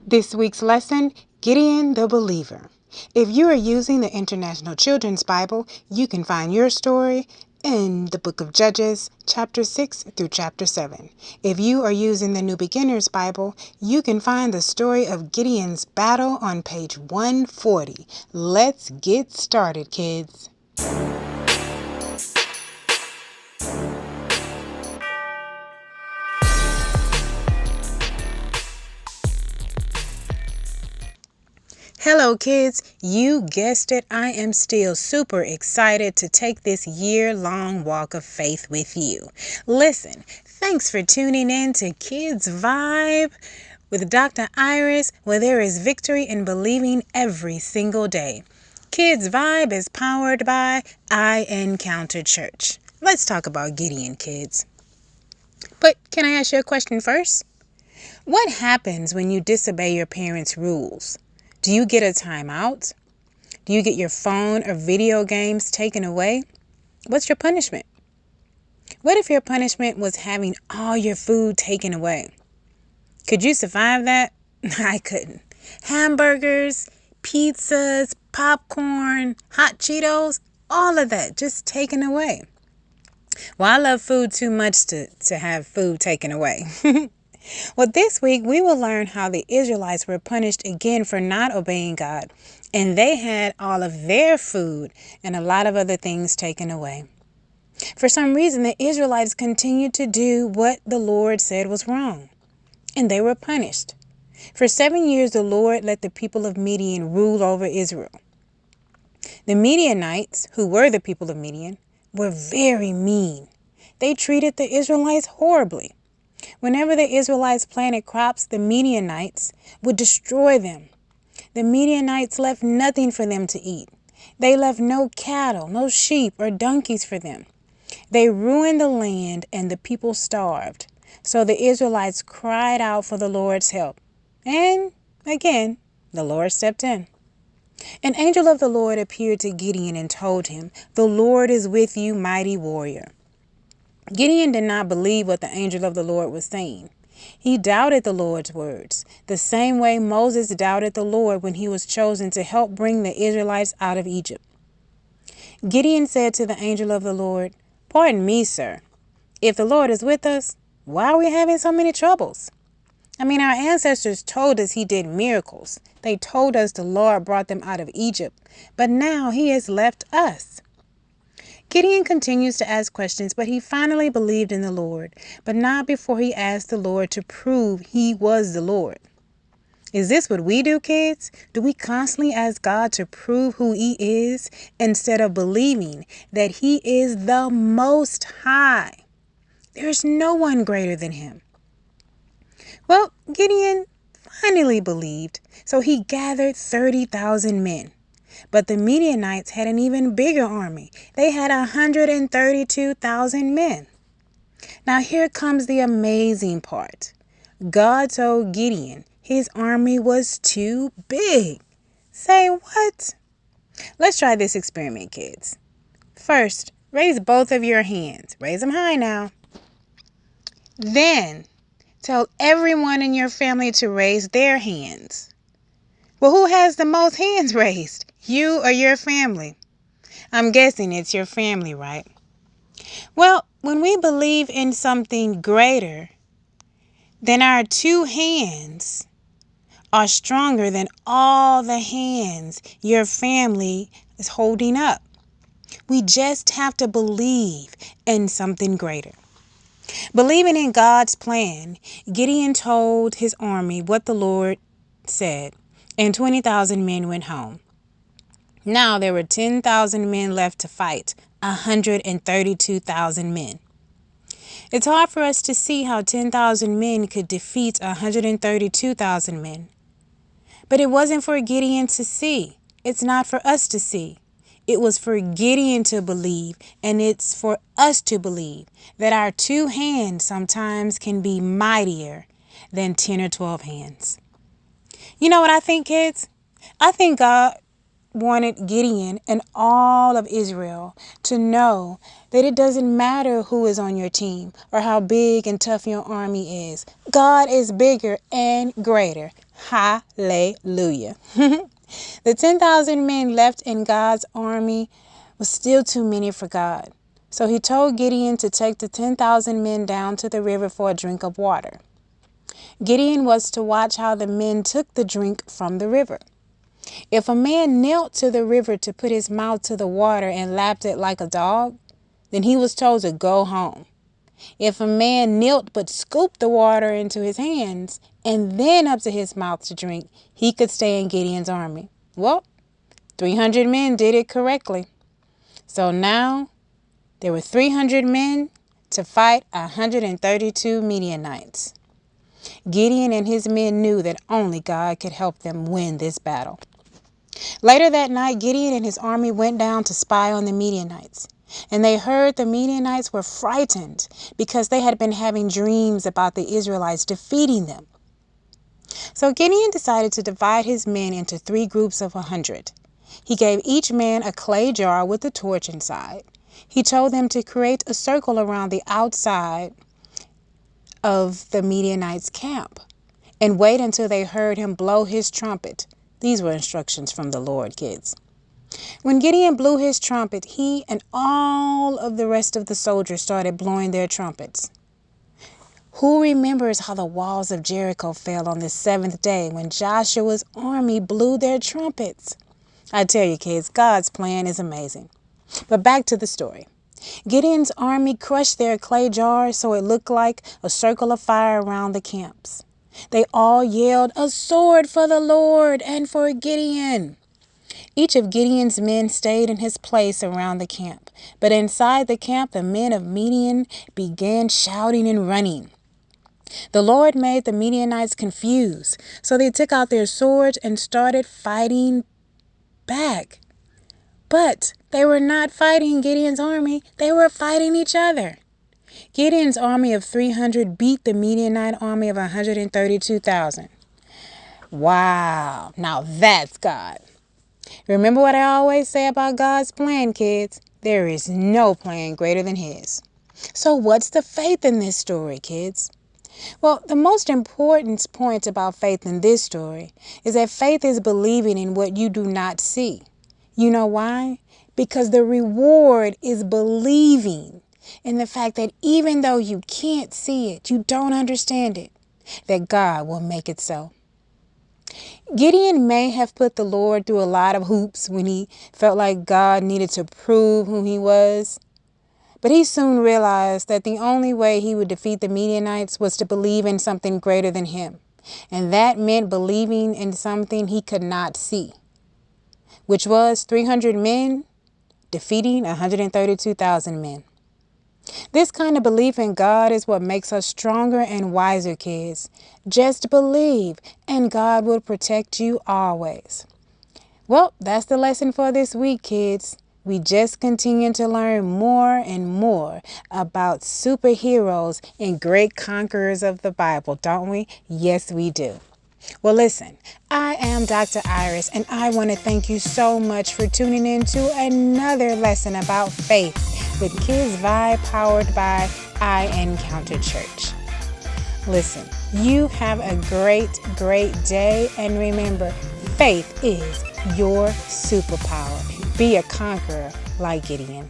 This week's lesson, Gideon the Believer. If you are using the International Children's Bible, you can find your story in the book of Judges, chapter 6 through chapter 7. If you are using the New Beginner's Bible, you can find the story of Gideon's battle on page 140. Let's get started, kids. Hello kids, you guessed it, I am still super excited to take this year-long walk of faith with you. Listen, thanks for tuning in to Kids Vibe with Dr. Iris, where there is victory in believing every single day. Kids Vibe is powered by I Encounter Church. Let's talk about Gideon, kids. But can I ask you a question first? What happens when you disobey your parents' rules? Do you get a timeout? Do you get your phone or video games taken away? What's your punishment? What if your punishment was having all your food taken away? Could you survive that? I couldn't. Hamburgers, pizzas, popcorn, hot Cheetos, all of that just taken away. Well, I love food too much to have food taken away. Well, this week we will learn how the Israelites were punished again for not obeying God, and they had all of their food and a lot of other things taken away. For some reason, the Israelites continued to do what the Lord said was wrong, and they were punished. For 7 years, the Lord let the people of Midian rule over Israel. The Midianites, who were the people of Midian, were very mean. They treated the Israelites horribly. Whenever the Israelites planted crops, the Midianites would destroy them. The Midianites left nothing for them to eat. They left no cattle, no sheep or donkeys for them. They ruined the land and the people starved. So the Israelites cried out for the Lord's help. And again, the Lord stepped in. An angel of the Lord appeared to Gideon and told him, "The Lord is with you, mighty warrior." Gideon did not believe what the angel of the Lord was saying. He doubted the Lord's words, the same way Moses doubted the Lord when he was chosen to help bring the Israelites out of Egypt. Gideon said to the angel of the Lord, "Pardon me, sir. If the Lord is with us, why are we having so many troubles? Our ancestors told us he did miracles. They told us the Lord brought them out of Egypt, but now he has left us." Gideon continues to ask questions, but he finally believed in the Lord, but not before he asked the Lord to prove he was the Lord. Is this what we do, kids? Do we constantly ask God to prove who he is instead of believing that he is the Most High? There's no one greater than him. Well, Gideon finally believed, so he gathered 30,000 men. But the Midianites had an even bigger army. They had 132,000 men. Now here comes the amazing part. God told Gideon his army was too big. Say what? Let's try this experiment, kids. First, raise both of your hands. Raise them high now. Then, tell everyone in your family to raise their hands. Well, who has the most hands raised? You or your family? I'm guessing it's your family, right? Well, when we believe in something greater, then our two hands are stronger than all the hands your family is holding up. We just have to believe in something greater. Believing in God's plan, Gideon told his army what the Lord said, and 20,000 men went home. Now there were 10,000 men left to fight 132,000 men. It's hard for us to see how 10,000 men could defeat 132,000 men. But it wasn't for Gideon to see. It's not for us to see. It was for Gideon to believe, and it's for us to believe that our two hands sometimes can be mightier than 10 or 12 hands. You know what I think, kids? I think God wanted Gideon and all of Israel to know that it doesn't matter who is on your team or how big and tough your army is. God is bigger and greater. Hallelujah. The 10,000 men left in God's army was still too many for God. So he told Gideon to take the 10,000 men down to the river for a drink of water. Gideon was to watch how the men took the drink from the river. If a man knelt to the river to put his mouth to the water and lapped it like a dog, then he was told to go home. If a man knelt but scooped the water into his hands and then up to his mouth to drink, he could stay in Gideon's army. Well, 300 men did it correctly. So now there were 300 men to fight 132 Midianites. Gideon and his men knew that only God could help them win this battle. Later that night, Gideon and his army went down to spy on the Midianites. And they heard the Midianites were frightened because they had been having dreams about the Israelites defeating them. So Gideon decided to divide his men into 3 groups of 100. He gave each man a clay jar with a torch inside. He told them to create a circle around the outside of the Midianites' camp and wait until they heard him blow his trumpet. These were instructions from the Lord, kids. When Gideon blew his trumpet, he and all of the rest of the soldiers started blowing their trumpets. Who remembers how the walls of Jericho fell on the 7th day when Joshua's army blew their trumpets? I tell you, kids, God's plan is amazing. But back to the story. Gideon's army crushed their clay jars so it looked like a circle of fire around the camps. They all yelled, "A sword for the Lord and for Gideon!" Each of Gideon's men stayed in his place around the camp. But inside the camp, the men of Midian began shouting and running. The Lord made the Midianites confused, so they took out their swords and started fighting back. But they were not fighting Gideon's army. They were fighting each other. Gideon's army of 300 beat the Midianite army of 132,000. Wow. Now that's God. Remember what I always say about God's plan, kids. There is no plan greater than His. So what's the faith in this story, kids? Well, the most important point about faith in this story is that faith is believing in what you do not see. You know why? Because the reward is believing in the fact that even though you can't see it, you don't understand it, that God will make it so. Gideon may have put the Lord through a lot of hoops when he felt like God needed to prove who he was. But he soon realized that the only way he would defeat the Midianites was to believe in something greater than him. And that meant believing in something he could not see, which was 300 men defeating 132,000 men. This kind of belief in God is what makes us stronger and wiser, kids. Just believe, and God will protect you always. Well, that's the lesson for this week, kids. We just continue to learn more and more about superheroes and great conquerors of the Bible, don't we? Yes, we do. Well, listen, I am Dr. Iris, and I want to thank you so much for tuning in to another lesson about faith with Kids Vibe, powered by I Encounter Church. Listen, you have a great, great day, and remember, faith is your superpower. Be a conqueror like Gideon.